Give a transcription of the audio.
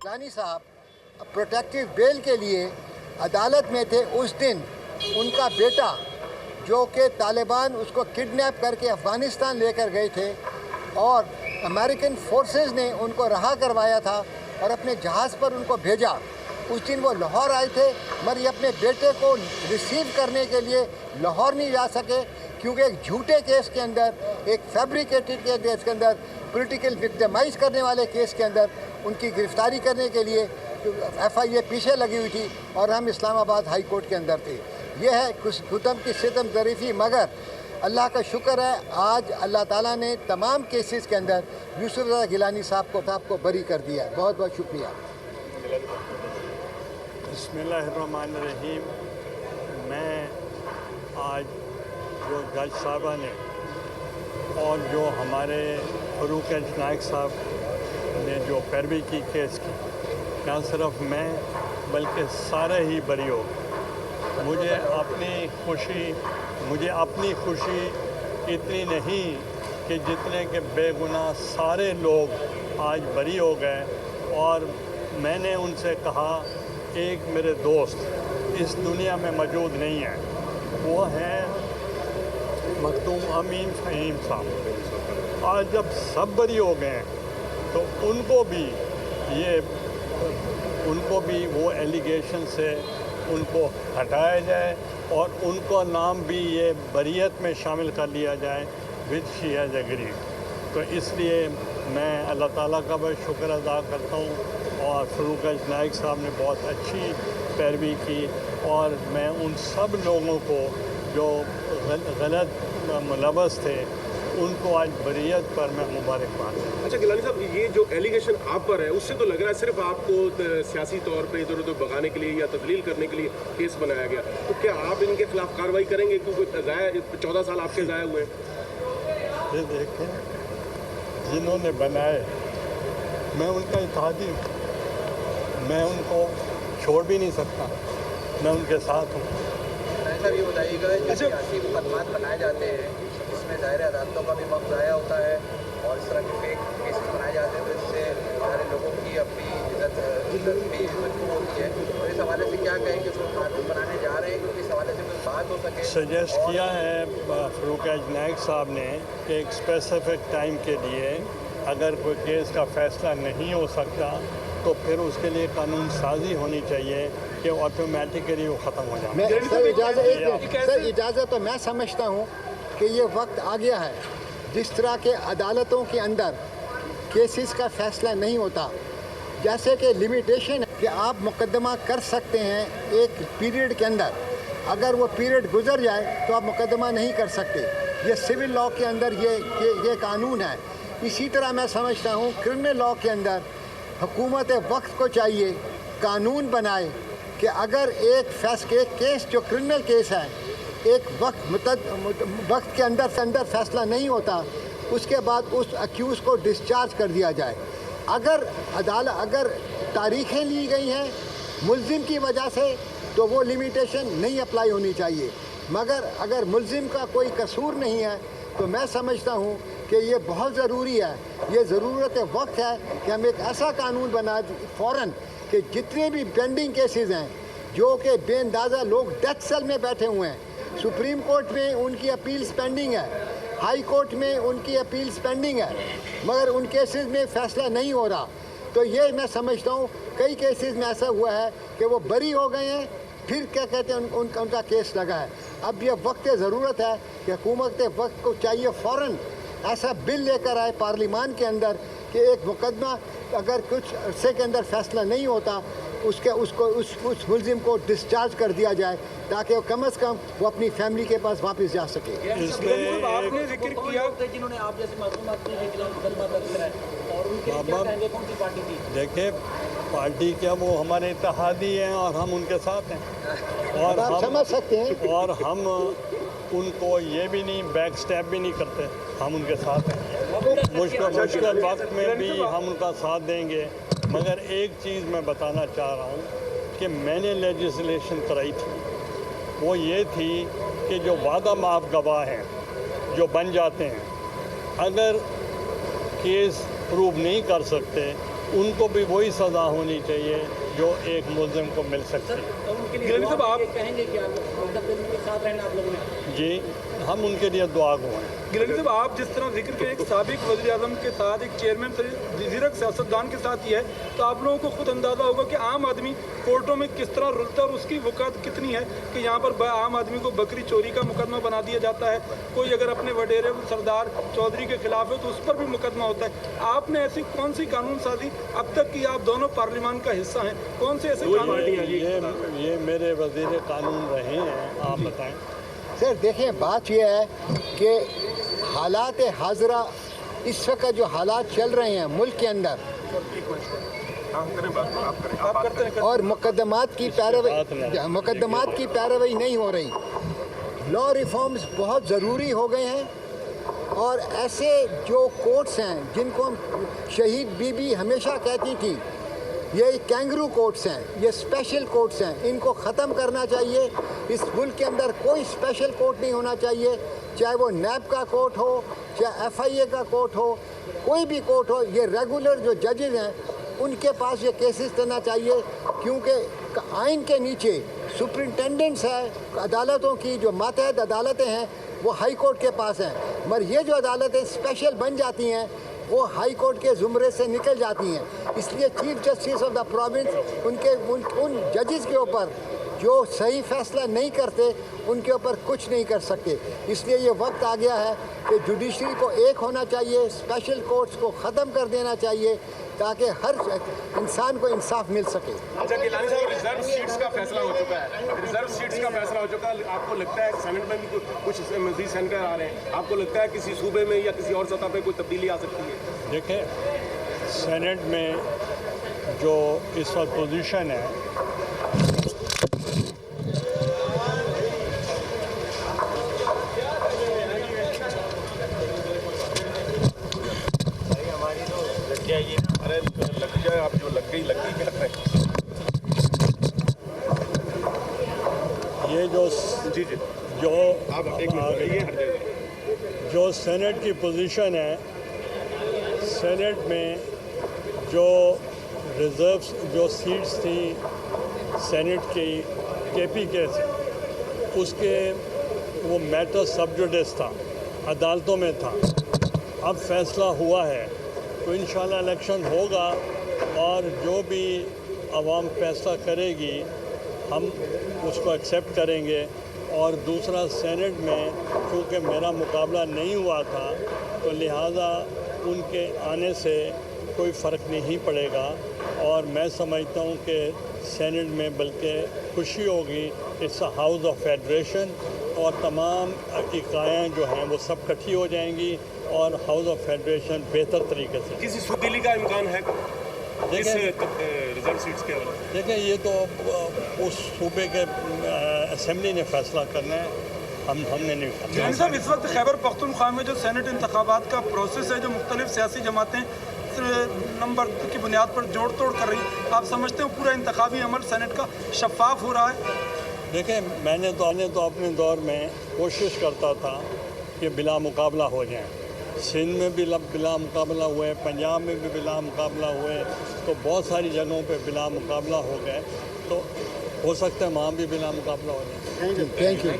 गिलानी साहब protective bail के लिए अदालत में थे। उस दिन उनका बेटा जो कि तालिबान उसको किडनैप करके अफ़गानिस्तान लेकर गए थे और अमेरिकन फोर्सेस ने उनको रहा करवाया था और अपने जहाज़ पर उनको भेजा। उस दिन वो लाहौर आए थे मगर ये अपने बेटे को रिसीव करने के लिए लाहौर नहीं जा सके क्योंकि एक झूठे केस के अंदर, एक फैब्रिकेटेड केस के अंदर, पॉलिटिकल विक्टिमाइज करने वाले केस के अंदर उनकी गिरफ्तारी करने के लिए FIA पीछे लगी हुई थी और हम इस्लामाबाद हाई कोर्ट के अंदर थे। ये है कुतुब की सितम ज़रीफ़ी। मगर अल्लाह का शुक्र है आज अल्लाह ताला ने तमाम केसेस के अंदर यूसुफ रज़ा गिलानी साहब को बरी कर दिया। बहुत बहुत शुक्रिया। बिस्मिल्लाहिर्रहमानिर्रहीम। मैं आज जो जज साहबा ने और जो हमारे फ़रूक नाइक साहब ने जो पैरवी की केस की, न सिर्फ मैं बल्कि सारे ही बरी हो। मुझे अपनी खुशी इतनी नहीं कि जितने के बेगुनाह सारे लोग आज बरी हो गए। और मैंने उनसे कहा, एक मेरे दोस्त इस दुनिया में मौजूद नहीं है, वो हैं मखदूम अमीन फ़हीम साहब। आज जब सब बरी हो गए तो उनको भी वो एलिगेशन से उनको हटाया जाए और उनको नाम भी ये बरीयत में शामिल कर लिया जाए विद शी हैज़ एग्रीड। तो इसलिए मैं अल्लाह ताला का बहुत शुक्र अदा करता हूँ और फ़रूक नाइक साहब ने बहुत अच्छी पैरवी की और मैं उन सब लोगों को जो गलत मुलव्वस थे उनको आज बरीयत पर मैं मुबारकबाद। अच्छा गिलानी साहब, ये जो एलिगेशन आप पर है उससे तो लग रहा है सिर्फ आपको सियासी तौर पे इधर उधर भगाने के लिए या तदलील करने के लिए केस बनाया गया, तो क्या आप इनके खिलाफ कार्रवाई करेंगे क्योंकि 14 साल आपके ज़ाया हुए? ये देखें, जिन्होंने बनाए मैं उनका इत्तेहादी हूँ, मैं उनको छोड़ भी नहीं सकता, मैं उनके साथ हूँ। साहब ये बताइएगा, जो सियासी मुकदमात बनाए जाते हैं इसमें दायरे अदालतों का भी वक्त ज़ाया होता है और इस तरह के फेक केसेस बनाए जाते हैं तो इससे सारे लोगों की अपनी इज्जत भी मजबूत होती है। तो इस हवाले से क्या कहेंगे, जो कानून बनाने जा रहे हैं क्योंकि इस हवाले से कोई बात हो सके? सजेस्ट किया है फ़रूक नाइक साहब ने कि एक स्पेसिफिक टाइम के लिए अगर कोई केस का फ़ैसला नहीं हो सकता तो फिर उसके लिए कानून साजी होनी चाहिए कि ऑटोमेटिकली वो ख़त्म हो जाए। सर इजाज़त तो मैं समझता हूँ कि ये वक्त आ गया है जिस तरह के अदालतों के अंदर केसेस का फ़ैसला नहीं होता, जैसे कि लिमिटेशन है कि आप मुकदमा कर सकते हैं एक पीरियड के अंदर, अगर वो पीरियड गुजर जाए तो आप मुकदमा नहीं कर सकते। ये सिविल लॉ के अंदर ये कानून है। इसी तरह मैं समझता हूँ क्रिमिनल लॉ के अंदर हुकूमत वक्त को चाहिए कानून बनाए कि अगर एक केस जो क्रिमिनल केस है एक वक्त के अंदर फैसला नहीं होता, उसके बाद उस अक्यूज़ को डिस्चार्ज कर दिया जाए। अगर तारीखें ली गई हैं मुल्ज़िम की वजह से तो वो लिमिटेशन नहीं अप्लाई होनी चाहिए, मगर अगर मुल्ज़िम का कोई कसूर नहीं है तो मैं समझता हूँ कि ये बहुत ज़रूरी है, ये ज़रूरत वक्त है कि हम एक ऐसा कानून बना फ़ौरन कि जितने भी पेंडिंग केसेस हैं जो कि बेअंदाज़ा लोग डेथ सेल में बैठे हुए हैं, सुप्रीम कोर्ट में उनकी अपील्स पेंडिंग है, हाई कोर्ट में उनकी अपील्स पेंडिंग है, मगर उन केसेस में फ़ैसला नहीं हो रहा। तो ये मैं समझता हूँ कई केसेस में ऐसा हुआ है कि वो बरी हो गए हैं, फिर क्या कहते हैं उनका केस लगा है। अब ये वक्त ज़रूरत है कि हुकूमत वक्त को चाहिए फ़ौरन ऐसा बिल लेकर आए पार्लिमान के अंदर कि एक मुकदमा अगर कुछ अरसे के अंदर फ़ैसला नहीं होता उस मुल्ज़िम को डिस्चार्ज कर दिया जाए ताकि कम से कम वो अपनी फैमिली के पास वापस जा सके। आपने जिक्र किया जिन्होंने आप जैसे मासूमात के खिलाफ मुकदमा दर्ज कराया और उनके क्या कहेंगे, कौन सी पार्टी थी? देखिए, पार्टी क्या, वो हमारे इत्तेहादी हैं और हम उनके साथ हैं और आप समझ सकते हैं और हम उनको ये भी नहीं बैक स्टेप भी नहीं करते, हम उनके साथ हैं। मुश्किल वक्त में भी हम उनका साथ देंगे। मगर एक चीज़ मैं बताना चाह रहा हूँ कि मैंने लेजिस्लेशन कराई थी, वो ये थी कि जो वादा माफ गवाह हैं जो बन जाते हैं, अगर केस प्रूव नहीं कर सकते उनको भी वही सज़ा होनी चाहिए जो एक मुलजिम को मिल सकती है। गिलानी साहब आप कहेंगे कि के साथ रहना आप लोगों ने? जी, हम उनके लिए दुआ गो हैं। गिलानी साहब आप जिस तरह जिक्र के एक साबिक वज़ीर आज़म के साथ एक चेयरमैन जीरक सियासतदान के साथ ही है, तो आप लोगों को खुद अंदाज़ा होगा कि आम आदमी कोर्टों में किस तरह रुलता है और उसकी वक़्त कितनी है कि यहाँ पर आम आदमी को बकरी चोरी का मुकदमा बना दिया जाता है। कोई अगर अपने वडेरे सरदार चौधरी के खिलाफ है तो उस पर भी मुकदमा होता है। आपने ऐसी कौन सी कानून साजी अब तक की, आप दोनों पार्लियामान का हिस्सा हैं, कौन से ऐसे कानून? ये मेरे वज़ीर कानून रहे हैं, आप बताएं। सर देखें, बात यह है कि हालात हाज़रा इस वक्त जो हालात चल रहे हैं मुल्क के अंदर और मुकदमात की पैरवी नहीं हो रही, लॉ रिफॉर्म्स बहुत ज़रूरी हो गए हैं। और ऐसे जो कोर्ट्स हैं जिनको हम शहीद बीबी हमेशा कहती थी ये कैंगरू कोर्ट्स हैं, ये स्पेशल कोर्ट्स हैं, इनको ख़त्म करना चाहिए। इस मुल्क के अंदर कोई स्पेशल कोर्ट नहीं होना चाहिए, चाहे वो नैब का कोर्ट हो, चाहे FIA का कोर्ट हो, कोई भी कोर्ट हो। ये रेगुलर जो जजेज़ हैं उनके पास ये केसेस देना चाहिए, क्योंकि आइन के नीचे सुपरिटेंडेंट्स है अदालतों की, जो मातहत अदालतें हैं वो हाई कोर्ट के पास हैं, मगर ये जो अदालतें स्पेशल बन जाती हैं वो हाई कोर्ट के ज़ुमरे से निकल जाती हैं। इसलिए chief justice of the province उन जजेस के ऊपर जो सही फैसला नहीं करते उनके ऊपर कुछ नहीं कर सकते। इसलिए ये वक्त आ गया है कि जुडिशरी को एक होना चाहिए, स्पेशल कोर्ट्स को ख़त्म कर देना चाहिए ताकि हर इंसान को इंसाफ मिल सके। अच्छा गिलानी साहब, रिजर्व सीट्स का फैसला हो चुका है, आपको लगता है सेनेट में भी कुछ मज़ीद सेनेटर आ रहे हैं, आपको लगता है किसी सूबे में या किसी और सतह पे कोई तब्दीली आ सकती है? देखें, सेनेट में जो इस वक्त पोजीशन है, ये जो सेनेट की पोजीशन है, सेनेट में जो रिजर्व्स जो सीट्स थी सेनेट की KP के, उसके वो मैटर सब जुडिस था, अदालतों में था। अब फैसला हुआ है तो इंशाल्लाह इलेक्शन होगा और जो भी आवाम फैसला करेगी हम उसको एक्सेप्ट करेंगे। और दूसरा, सेनेट में चूँकि मेरा मुकाबला नहीं हुआ था तो लिहाजा उनके आने से कोई फ़र्क नहीं पड़ेगा और मैं समझता हूँ कि सेनेट में बल्कि खुशी होगी। It's a house of federation और तमाम इकाइयाँ जो हैं वो सब इकट्ठी हो जाएंगी और हाउस ऑफ फेडरेशन बेहतर तरीके से। किसी तब्दीली का इम्कान है रिजर्व सीट्स के? देखें, ये तो उस सूबे के असेंबली ने फैसला करना है, हमने नहीं करना। गिलानी साहब, इस वक्त खैबर पख्तूनख्वा में जो सेनेट इंतखाबात का प्रोसेस है, जो मुख्तलिफ सियासी जमातें नंबर की बुनियाद पर जोड़ तोड़ कर रही, आप समझते हो पूरा इंतखाबी अमल सेनेट का शफाफ हो रहा है? देखें, मैंने तो अपने दौर में कोशिश करता था कि बिला मुकाबला हो जाए। सिंध में भी बिला मुकाबला हुए, पंजाब में भी बिला मुकाबला हुए, तो बहुत सारी जगहों पे बिला मुकाबला हो गए, तो हो सकता है वहाँ भी बिला मुकाबला हो जाए। Thank you.